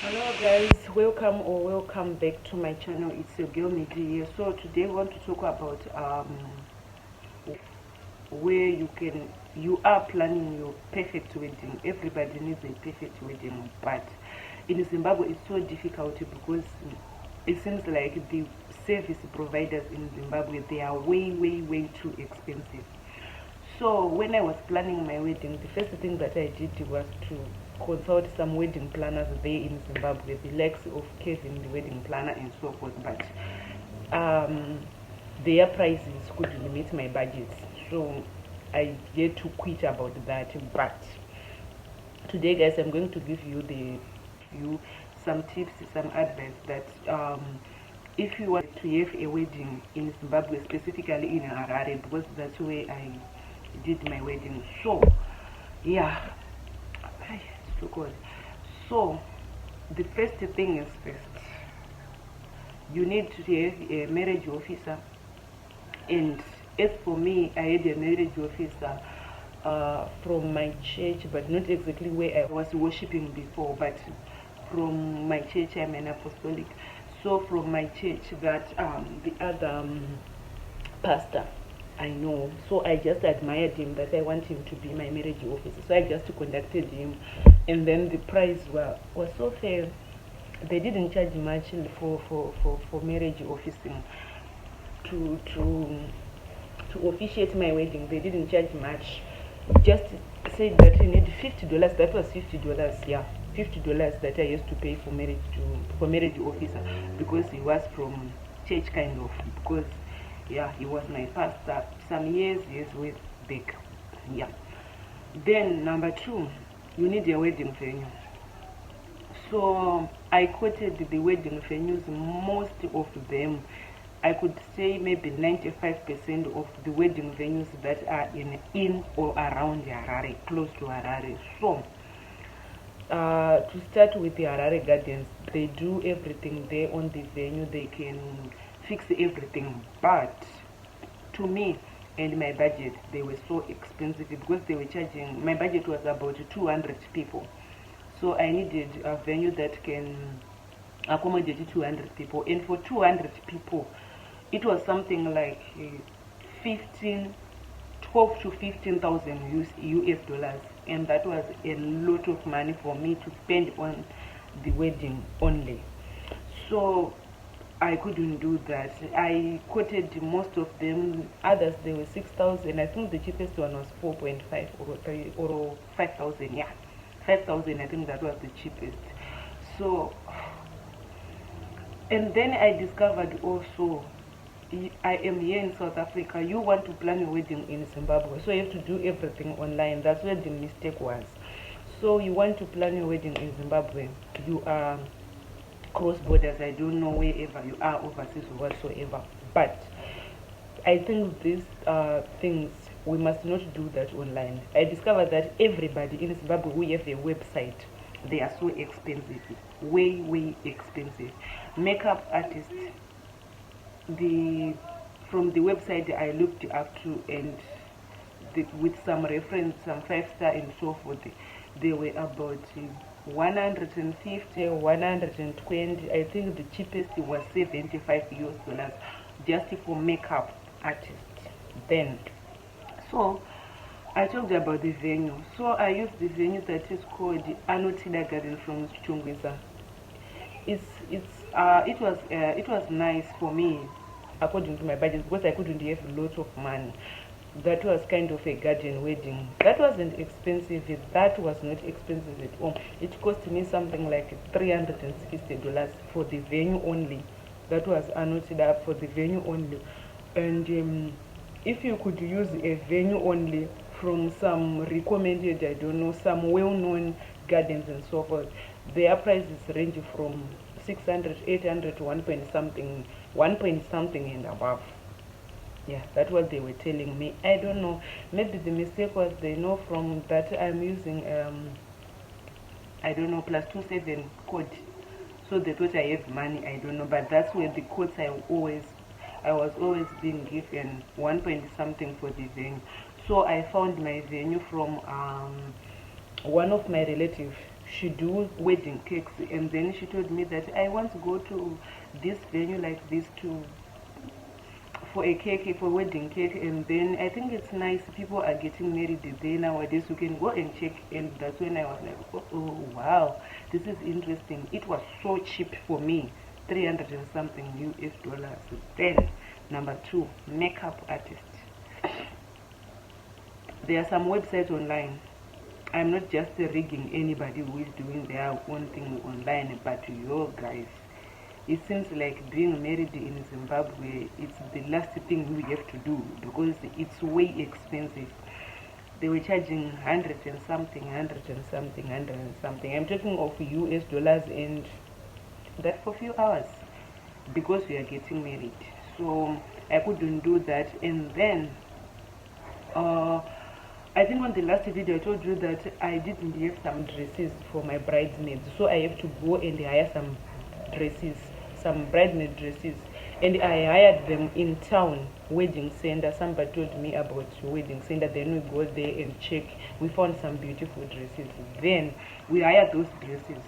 Hello guys, welcome back to my channel. It's your girl Midi here. So today I want to talk about where you are planning your perfect wedding. Everybody needs a perfect wedding, but in Zimbabwe it's so difficult because it seems like the service providers in Zimbabwe, they are way too expensive. So when I was planning my wedding, the first thing that I did was to consult some wedding planners there in Zimbabwe, the likes of Kevin, the wedding planner, and so forth. But their prices couldn't meet my budget, so I had to quit about that. But today, guys, I'm going to give you some tips, some advice that if you want to have a wedding in Zimbabwe, specifically in Harare, because that's where I did my wedding. So yeah, so good. So the first thing is first, you need to have a marriage officer. And as for me, I had a marriage officer from my church, but not exactly where I was worshiping before, but from my church. I'm an apostolic, so from my church, that the other pastor I know. So I just admired him, that I want him to be my marriage officer. So I just contacted him, and then the price was so fair. They didn't charge much for marriage officing to officiate my wedding. They didn't charge much. Just said that you need $50. That was $50, yeah. $50 that I used to pay for marriage officer, because he was from church, kind of, because yeah, he was my pastor some years with back. Yeah. Then number two, you need a wedding venue. So I quoted the wedding venues. Most of them, I could say maybe 95% of the wedding venues that are in or around Harare, close to Harare. So to start with the Harare Gardens, they do everything there on the venue. They can fix everything, but to me and my budget, they were so expensive, because they were charging, my budget was about 200 people. So I needed a venue that can accommodate 200 people, and for 200 people it was something like 15 12 to 15,000 US dollars, and that was a lot of money for me to spend on the wedding only. So I couldn't do that. I quoted most of them. Others, they were 6,000. I think the cheapest one was 4.5 or 3 or 5,000. Yeah, 5,000. I think that was the cheapest. So, and then I discovered also, I am here in South Africa. You want to plan your wedding in Zimbabwe, so you have to do everything online. That's where the mistake was. So you want to plan your wedding in Zimbabwe, you are cross borders. I don't know wherever you are, overseas or whatsoever, but I think these things, we must not do that online. I discovered that everybody in Zimbabwe who have a website, they are so expensive, way expensive. Makeup artists, from the website I looked up to, and with some reference, some 5-star and so forth, they were about 150, 120. I think the cheapest was 75 US dollars just for makeup artists then. So I talked about the venue. So I used the venue that is called Anotida Garden from Chungwisa. It was nice for me according to my budget, because I couldn't have lots of money. That was kind of a garden wedding. That wasn't expensive. That was not expensive at all. It cost me something like $360 for the venue only. That was annotated up for the venue only. And if you could use a venue only from some recommended, I don't know, some well-known gardens and so forth, their prices range from 600, 800 to 1 point something and above. Yeah, that's what they were telling me. I don't know, maybe the mistake was, they know from that I'm using I don't know, +27 code, so they thought I have money. I don't know, but that's where the codes I was always being given 1 point something for the venue. So I found my venue from one of my relatives. she do wedding cakes, and then she told me that I want to go to this venue like this to for a cake, for wedding cake. And then I think it's nice, people are getting married there nowadays, you can go and check. And that's when I was like, oh wow, this is interesting. It was so cheap for me, 300 and something US dollars. Then number 2, makeup artist. There are some websites online. I'm not just rigging anybody who is doing their own thing online, but you guys, it seems like being married in Zimbabwe, it's the last thing we have to do because it's way expensive. They were charging 100 and something, 100 and something, 100 and something. I'm talking of US dollars, and that for a few hours because we are getting married. So I couldn't do that. And then I think on the last video I told you that I didn't have some dresses for my bridesmaids, so I have to go and hire some dresses, some bridesmaid dresses, and I hired them in town, wedding center. Somebody told me about wedding center, then we go there and check. We found some beautiful dresses, then we hired those dresses.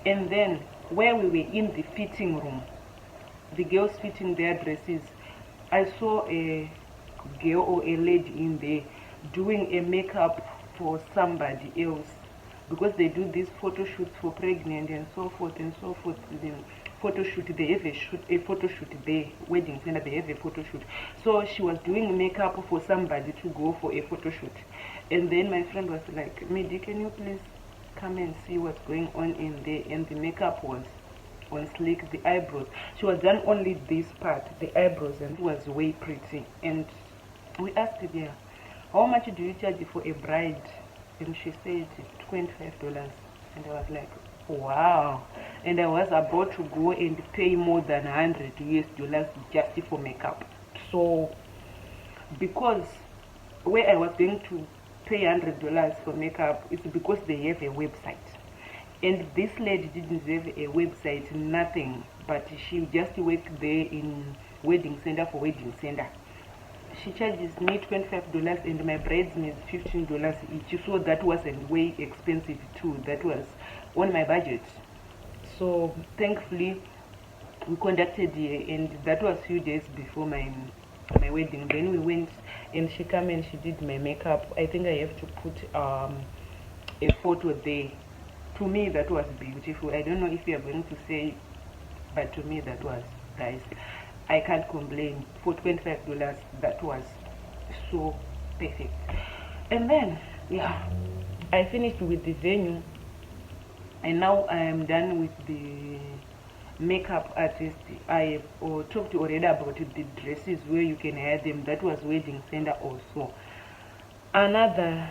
And then where we were in the fitting room, the girls fitting their dresses, I saw a girl or a lady in there doing a makeup for somebody else, because they do these photo shoots for pregnant and so forth and so forth. The photo shoot, they have a photo shoot there, wedding center, they have a photo shoot. So she was doing makeup for somebody to go for a photo shoot. And then my friend was like, Midi, can you please come and see what's going on in there? And the makeup was on slick, the eyebrows, she was done only this part, the eyebrows, and it was way pretty. And we asked her, how much do you charge for a bride? And she said $25. And I was like, wow. And I was about to go and pay more than 100 US dollars just for makeup. So because where I was going to pay $100 for makeup, it's because they have a website. And this lady didn't have a website, nothing, but she just worked there in wedding center for wedding center. She charges me $25 and my bridesmaids $15 each, so that wasn't way expensive too. That was on my budget. So thankfully we conducted here, and that was few days before my wedding. Then we went and she came and she did my makeup. I think I have to put a photo there. To me that was beautiful. I don't know if you are going to say, but to me that was nice. I can't complain. For $25, that was so perfect. And then yeah, I finished with the venue, and now I am done with the makeup artist. I talked already about the dresses where you can hire them. That was wedding center also. Another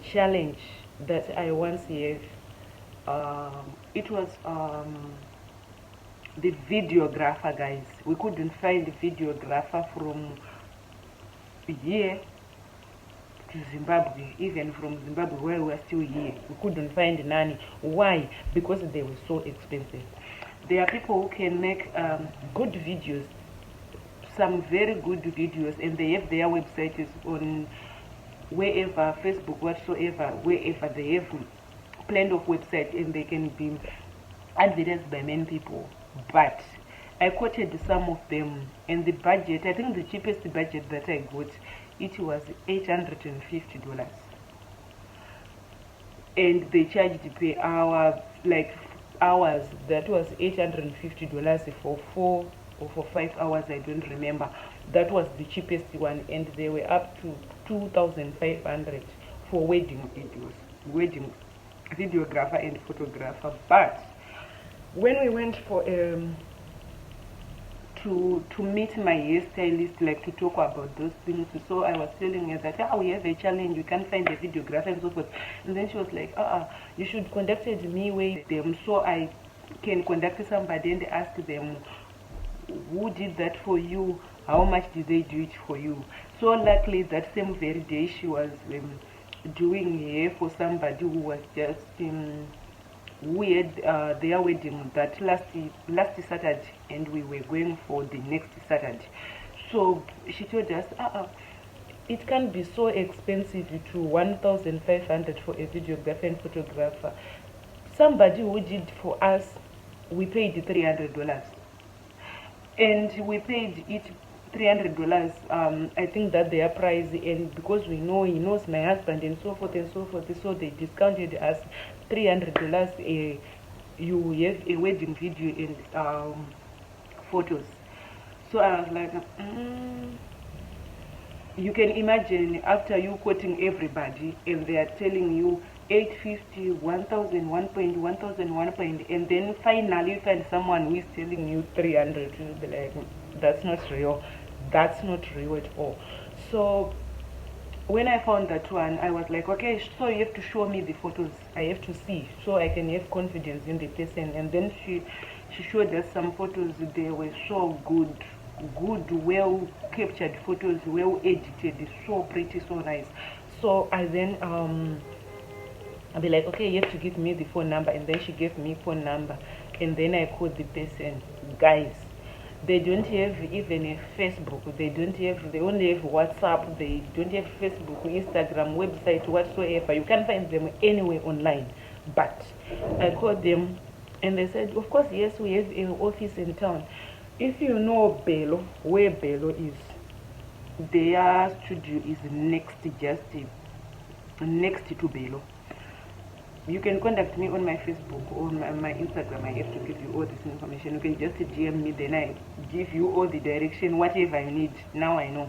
challenge that I once had, it was the videographer, guys. We couldn't find the videographer from here to Zimbabwe. Even from Zimbabwe where we are still here, we couldn't find none. Why? Because they were so expensive. There are people who can make good videos, some very good videos, and they have their websites on wherever, Facebook, whatsoever, wherever they have plenty of websites, and they can be advertised by many people. But I quoted some of them, and the budget, I think the cheapest budget that I got, it was $850, and they charged per hour, like hours. That was $850 for 4 or for 5 hours, I don't remember. That was the cheapest one, and they were up to 2,500 for wedding videos, wedding videographer and photographer. But when we went for to meet my hairstylist, like to talk about those things, so I was telling her that we have a challenge, we can't find a videographer and so forth. And then she was like, you should contact me with them, so I can contact somebody and ask them who did that for you, how much did they do it for you. So luckily that same very day she was doing hair for somebody who was just we had their wedding that last Saturday, and we were going for the next Saturday. So she told us, it can be so expensive to 1,500 for a videographer and photographer. somebody who did for us, we paid $300, and we paid it $300. I think that their price, and because we know he knows my husband and so forth and so forth, so they discounted us $300. You have a wedding video and photos. So I was like, you can imagine after you quoting everybody and they are telling you 850, 1000, 1 point, and then finally you find someone who is telling you 300, you'll be like, that's not real. That's not real at all. So when I found that one, I was like, okay, so you have to show me the photos. I have to see so I can have confidence in the person. And then she showed us some photos. They were so good, well captured photos, well edited, so pretty, so nice. So I then I'll be like, okay, you have to give me the phone number. And then she gave me phone number, and then I called the person. Guys, they don't have even a Facebook, they only have WhatsApp, they don't have Facebook, Instagram, website, whatsoever. You can't find them anywhere online. But I called them and they said, of course, yes, we have an office in town. If you know Bello, where Bello is, their studio is next to Bello. You can contact me on my Facebook or my Instagram. I have to give you all this information. You can just DM me, then I give you all the direction, whatever I need. Now I know.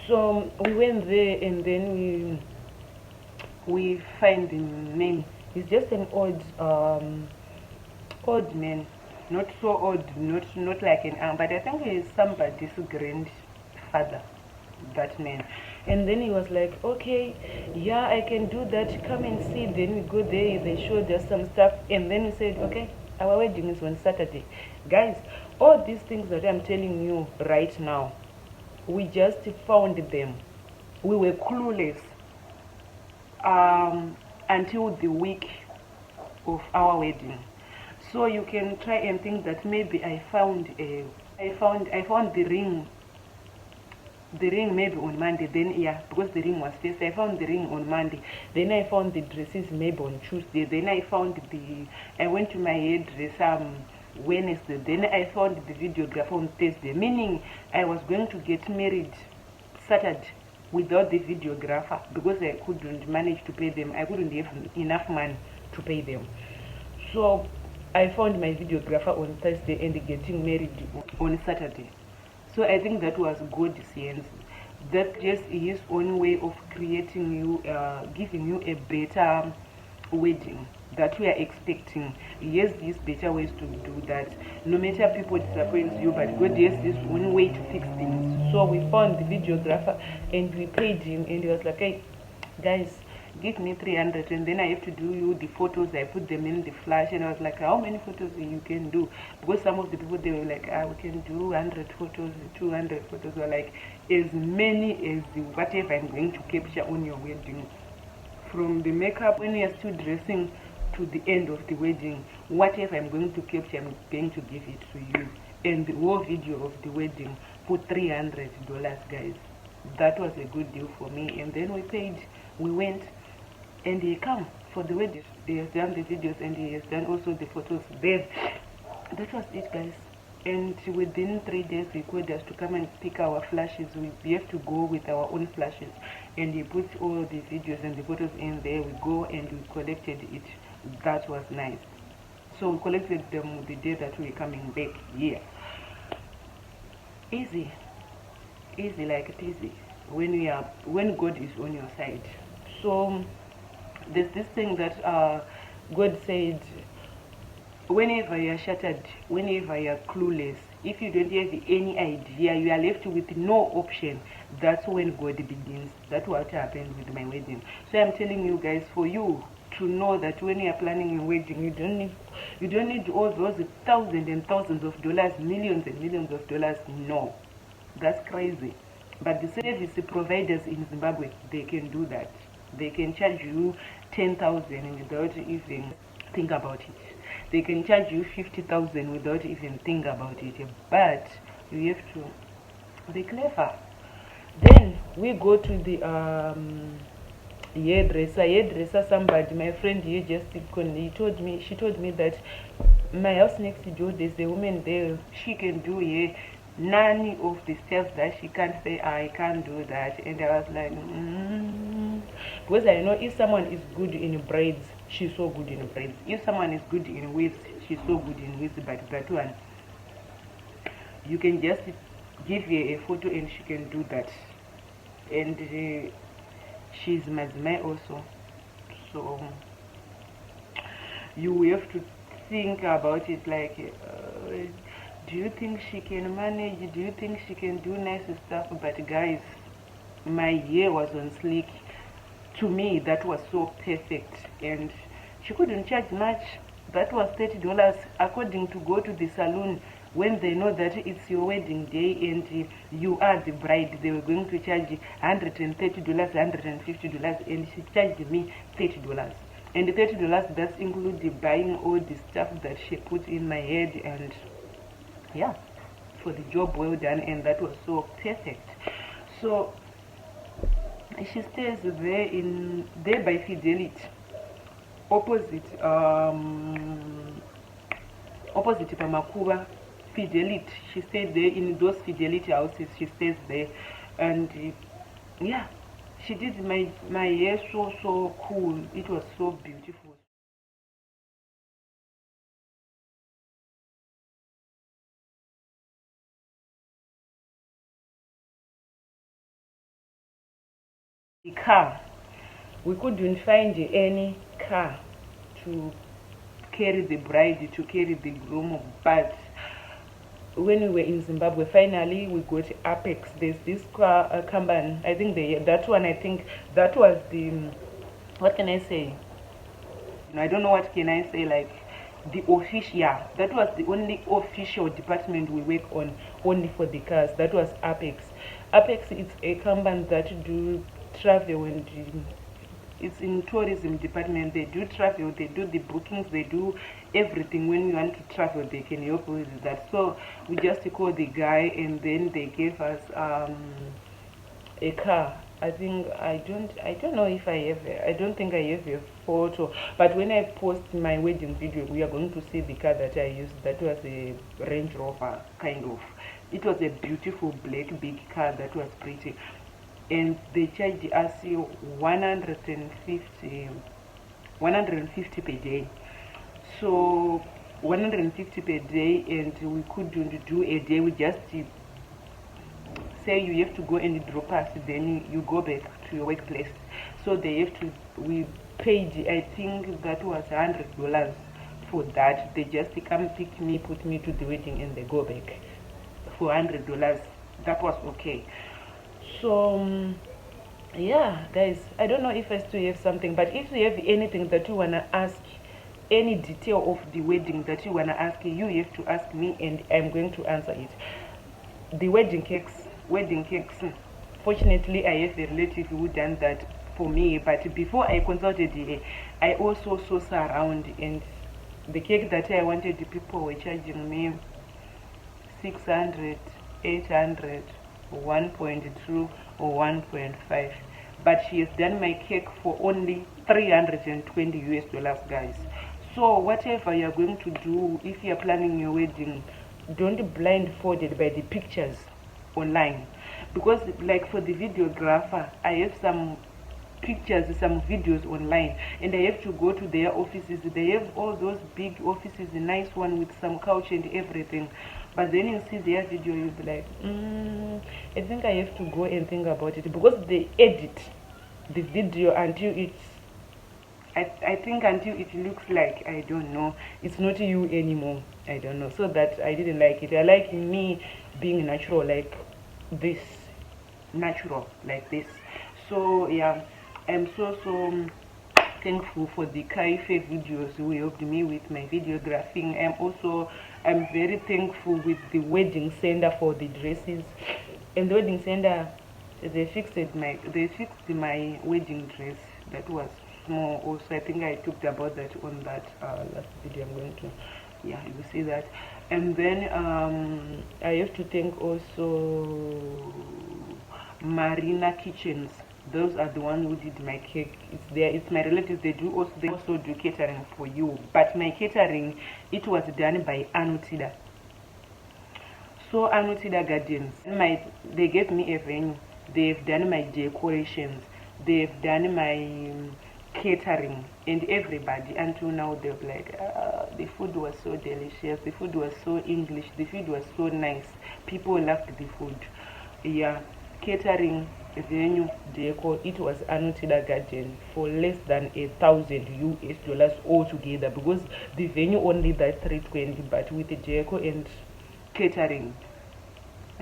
So we went there, and then we find the name. It's just an old man, not so old, not like an but I think he's somebody's grandfather, that man. And then he was like, okay, yeah, I can do that, come and see. Then we go there, they showed us some stuff, and then we said, okay, our wedding is on Saturday. Guys, all these things that I'm telling you right now, we just found them. We were clueless until the week of our wedding. So you can try and think that maybe I found the ring maybe on Monday. Then because the ring was first, I found the ring on Monday. Then I found the dresses maybe on Tuesday. Then I went to my hairdresser Wednesday. Then I found the videographer on Thursday, meaning I was going to get married Saturday without the videographer because I couldn't manage to pay them. I couldn't have enough money to pay them. So I found my videographer on Thursday and getting married on Saturday. So I think that was God's sense. That just his own way of creating you, giving you a better wedding that we are expecting. Yes, these better ways to do that. No matter people disappoint you, but God has this one way to fix things. So we found the videographer and we paid him, and he was like, hey, guys, give me 300, and then I have to do you the photos. I put them in the flash, and I was like, how many photos you can do? Because some of the people, they were like, we can do 100 photos, 200 photos, or like as many as whatever I'm going to capture on your wedding. From the makeup when you're still dressing to the end of the wedding, whatever I'm going to capture, I'm going to give it to you. And the whole video of the wedding for $300, guys. That was a good deal for me. And then we paid, we went, and he came for the wedding. He has done the videos and he has done also the photos there. That was it, guys. And within 3 days he called us to come and pick our flashes. We have to go with our own flashes, and he put all the videos and the photos in there. We go and we collected it. That was nice. So we collected them the day that we were coming back here. Easy like it easy when God is on your side. So there's this thing that God said, whenever you are shattered, whenever you are clueless, if you don't have any idea, you are left with no option. That's when God begins. That's what happened with my wedding. So I'm telling you guys, for you to know that when you are planning a wedding, you don't need all those thousands and thousands of dollars, millions and millions of dollars. No, that's crazy. But the service providers in Zimbabwe, they can do that. They can charge you 10,000 without even think about it. They can charge you 50,000 without even think about it. But you have to be clever. Then we go to the hairdresser, somebody, my friend here just she told me that my house next door, there's a woman there, she can do hair, none of the stuff that she can't say, I can't do that. And I was like, because I know if someone is good in braids, she's so good in braids. If someone is good in weaves, she's so good in weaves. But that one, you can just give her a photo and she can do that. And she's Mazmai also, so you have to think about it, like do you think she can manage, do you think she can do nice stuff? But guys, my hair was on slick. To me, that was so perfect, and she couldn't charge much. That was $30 according to go to the salon. When they know that it's your wedding day and you are the bride, they were going to charge $130, $150, and she charged me $30. And the $30 does include buying all the stuff that she put in my head, and yeah, for the job well done. And that was so perfect. So she stays there by Fidelity, opposite Pamakuba. Fidelity, she stayed there in those Fidelity houses. She stays there, and yeah, she did my hair so cool. It was so beautiful. The car, we couldn't find any car to carry the bride, to carry the groom, but when we were in Zimbabwe, finally we got Apex. There's this car, company, I think that one, I think that was the, what can I say? I don't know what can I say, like the official, yeah, that was the only official department we work on, only for the cars. That was Apex. Apex is a company that do travel, and it's in tourism department. They do travel, they do the bookings, they do everything. When we want to travel, they can help with that. So we just called the guy, and then they gave us a car. I think I don't know if I don't think I have a photo, but when I post my wedding video, we are going to see the car that I used. That was a Range Rover, kind of. It was a beautiful black big car that was pretty, and they charged us 150 per day. So 150 per day, and we couldn't do a day. We just say you have to go and drop us, then you go back to your workplace. So they have to, we paid, I think that was $100 for that. They just come pick me, put me to the wedding, and they go back for $100. That was okay. So yeah, guys, I don't know if I still have something, but if you have anything that you wanna ask, any detail of the wedding that you wanna ask, you have to ask me, and I'm going to answer it. The wedding cakes, fortunately I have a relative who done that for me, but before I consulted her, I also saw around, and the cake that I wanted, the people were charging me 600, 800, 1.2 or 1.5, but she has done my cake for only $320, guys. So whatever you're going to do, if you're planning your wedding, don't blindfolded by the pictures online, because like for the videographer, I have some pictures, some videos online, and I have to go to their offices. They have all those big offices, a nice one with some couch and everything, but then you see their video, you'll be like, I think I have to go and think about it, because they edit the video until it's, I think until it looks like, I don't know, it's not you anymore. I don't know. So that I didn't like it. I like me being natural, like this, natural like this. So yeah, I'm so thankful for the Kaife videos who helped me with my videographing. I'm very thankful with the wedding center for the dresses. And the wedding center, they fixed my wedding dress that was small. Also, I think I talked about that on that last video. I'm going to, yeah, you see that. And then I have to thank also Marina Kitchens. Those are the ones who did my cake. It's my relatives. They also do catering for you. But my catering, it was done by Anutida. So Anutida Gardens, they gave me a venue. They've done my decorations. They've done my catering and everybody. Until now, they're like, the food was so delicious. The food was so English. The food was so nice. People loved the food. Yeah, catering, venue, deco. It was Anutida Garden for less than $1,000 altogether, because the venue only that 320, but with the deco and catering,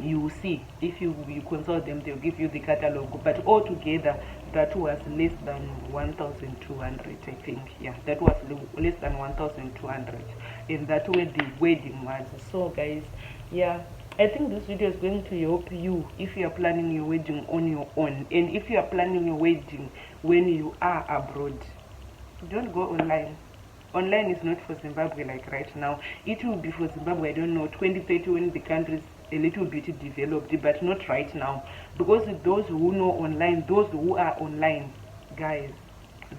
you see, if you consult them, they'll give you the catalog, but altogether that was less than 1,200, I think. Yeah, that was less than 1,200, and that where the wedding was. So guys, yeah, I think this video is going to help you if you are planning your wedding on your own, and if you are planning your wedding when you are abroad. Don't go online. Online is not for Zimbabwe like right now. It will be for Zimbabwe, I don't know, 2030, when the country is a little bit developed, but not right now. Because those who know online, those who are online, guys,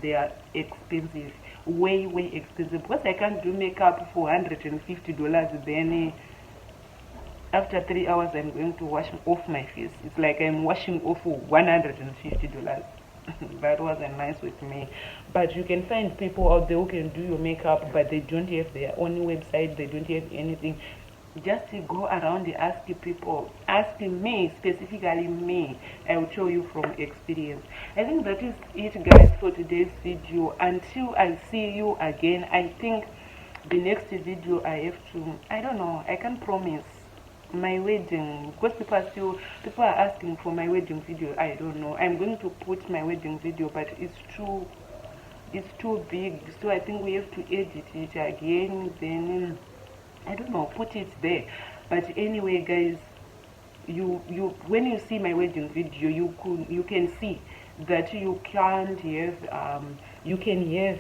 they are expensive, way expensive. Because I can't do makeup for $150, then after 3 hours I'm going to wash off my face. It's like I'm washing off for $150. That wasn't nice with me. But you can find people out there who can do your makeup, but they don't have their own website, they don't have anything. Just to go around and ask people, ask me, specifically me. I will show you from experience. I think that is it, guys, for today's video. Until I see you again, I think the next video I have to, I don't know, I can't promise my wedding, because people are asking for my wedding video. I don't know, I'm going to put my wedding video, but it's too big, so I think we have to edit it again, then I don't know, put it there. But anyway, guys, you when you see my wedding video, you can see that you can have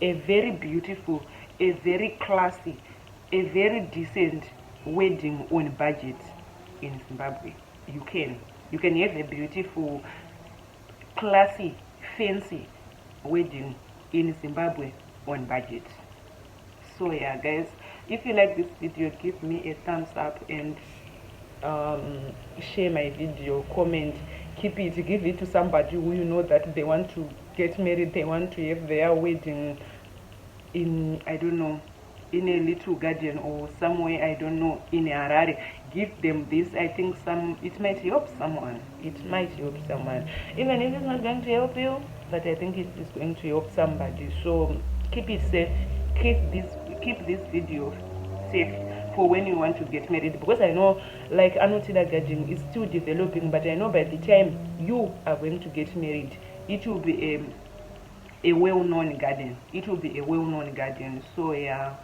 a very beautiful, a very classy, a very decent wedding on budget in Zimbabwe. You can have a beautiful, classy, fancy wedding in Zimbabwe on budget. So yeah, guys, if you like this video, give me a thumbs up and share my video, comment, give it to somebody who you know that they want to get married, they want to have their wedding in, I don't know, in a little garden or somewhere, I don't know, in Harare. Give them this. I think it might help someone. It might help someone, even if it's not going to help you, but I think it is going to help somebody. So keep it safe, keep this video safe for when you want to get married, because I know, like, Anutida Garden is still developing, but I know by the time you are going to get married, it will be a well-known garden. It will be a well-known garden. So yeah,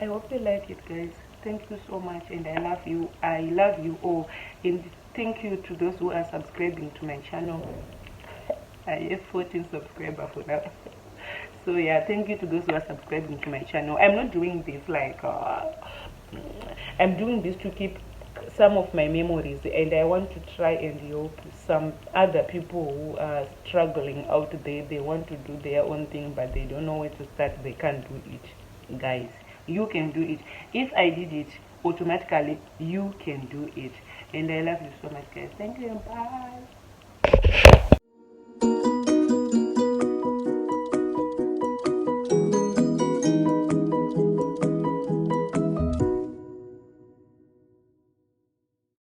I hope you like it, guys. Thank you so much, and I love you. I love you all, and thank you to those who are subscribing to my channel. I have 14 subscribers for now. So yeah, thank you to those who are subscribing to my channel. I'm not doing this like I'm doing this to keep some of my memories, and I want to try and help some other people who are struggling out there. They want to do their own thing, but they don't know where to start. They can't do it. Guys, you can do it. If I did it, automatically you can do it. And I love you so much, guys. Thank you. Bye.